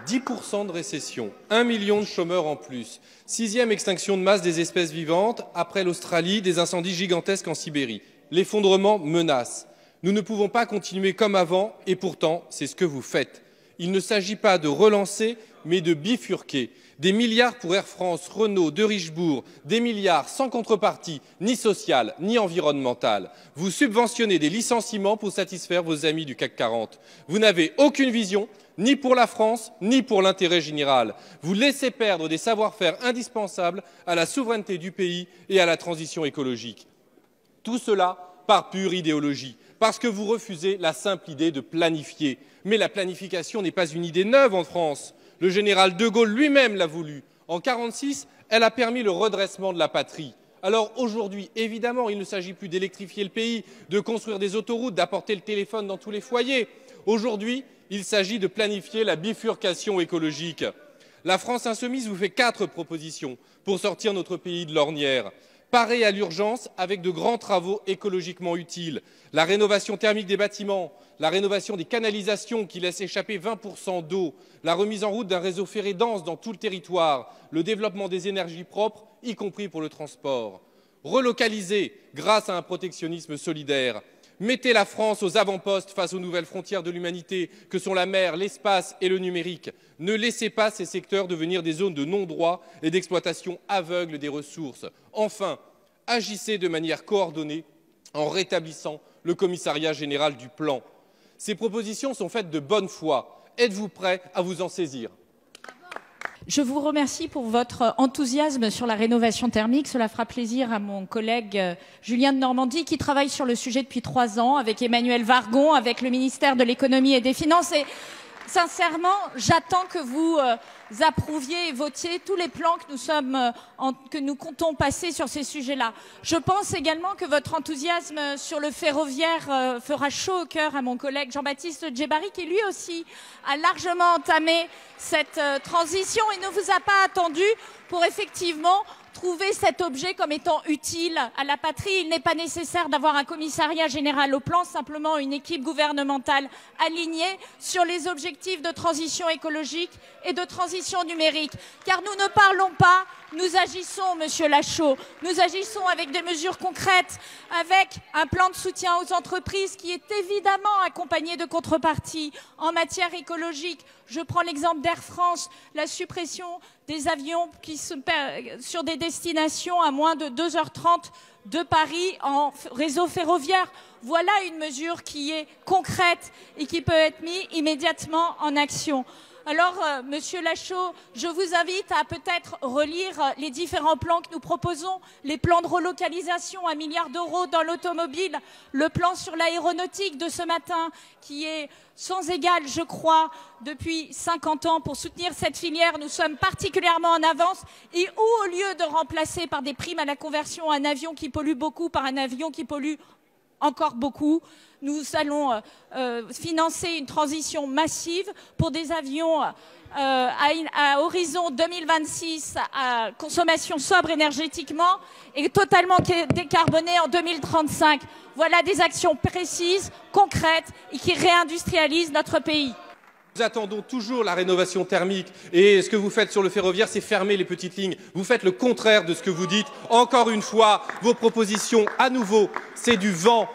10% de récession, 1 million de chômeurs en plus, 6e extinction de masse des espèces vivantes, après l'Australie, des incendies gigantesques en Sibérie. L'effondrement menace. Nous ne pouvons pas continuer comme avant, et pourtant, c'est ce que vous faites. Il ne s'agit pas de relancer, mais de bifurquer. Des milliards pour Air France, Renault, de Richebourg, des milliards sans contrepartie, ni sociale, ni environnementale. Vous subventionnez des licenciements pour satisfaire vos amis du CAC 40. Vous n'avez aucune vision, ni pour la France, ni pour l'intérêt général. Vous laissez perdre des savoir-faire indispensables à la souveraineté du pays et à la transition écologique. Tout cela par pure idéologie, parce que vous refusez la simple idée de planifier. Mais la planification n'est pas une idée neuve en France. Le général de Gaulle lui-même l'a voulu. En 1946, elle a permis le redressement de la patrie. Alors aujourd'hui, évidemment, il ne s'agit plus d'électrifier le pays, de construire des autoroutes, d'apporter le téléphone dans tous les foyers. Aujourd'hui, il s'agit de planifier la bifurcation écologique. La France insoumise vous fait 4 propositions pour sortir notre pays de l'ornière. Parer à l'urgence avec de grands travaux écologiquement utiles, la rénovation thermique des bâtiments, la rénovation des canalisations qui laissent échapper 20% d'eau, la remise en route d'un réseau ferré dense dans tout le territoire, le développement des énergies propres, y compris pour le transport. Relocaliser grâce à un protectionnisme solidaire. Mettez la France aux avant-postes face aux nouvelles frontières de l'humanité que sont la mer, l'espace et le numérique. Ne laissez pas ces secteurs devenir des zones de non-droit et d'exploitation aveugle des ressources. Enfin, agissez de manière coordonnée en rétablissant le commissariat général du plan. Ces propositions sont faites de bonne foi. Êtes-vous prêt à vous en saisir ? Je vous remercie pour votre enthousiasme sur la rénovation thermique. Cela fera plaisir à mon collègue Julien de Normandie qui travaille sur le sujet depuis 3 ans avec Emmanuel Wargon, avec le ministère de l'économie et des finances. Et sincèrement, j'attends que vous approuviez et votiez tous les plans que nous comptons passer sur ces sujets-là. Je pense également que votre enthousiasme sur le ferroviaire fera chaud au cœur à mon collègue Jean-Baptiste Djebbari qui lui aussi a largement entamé cette transition et ne vous a pas attendu pour effectivement trouver cet objet comme étant utile à la patrie. Il n'est pas nécessaire d'avoir un commissariat général au plan, simplement une équipe gouvernementale alignée sur les objectifs de transition écologique et de transition numérique. Car nous ne parlons pas, nous agissons, Monsieur Lachaud. Nous agissons avec des mesures concrètes, avec un plan de soutien aux entreprises qui est évidemment accompagné de contreparties en matière écologique. Je prends l'exemple d'Air France, la suppression des avions sur des destinations à moins de 2h30 de Paris en réseau ferroviaire. Voilà une mesure qui est concrète et qui peut être mise immédiatement en action. Alors, Monsieur Lachaud, je vous invite à peut-être relire les différents plans que nous proposons, les plans de relocalisation, 1 milliard d'euros dans l'automobile, le plan sur l'aéronautique de ce matin, qui est sans égal, je crois, depuis 50 ans pour soutenir cette filière. Nous sommes particulièrement en avance et où, au lieu de remplacer par des primes à la conversion un avion qui pollue beaucoup par un avion qui pollue encore beaucoup, nous allons financer une transition massive pour des avions à horizon 2026 à consommation sobre énergétiquement et totalement décarbonée en 2035. Voilà des actions précises, concrètes et qui réindustrialisent notre pays. Nous attendons toujours la rénovation thermique et ce que vous faites sur le ferroviaire, c'est fermer les petites lignes. Vous faites le contraire de ce que vous dites. Encore une fois, vos propositions, à nouveau, c'est du vent.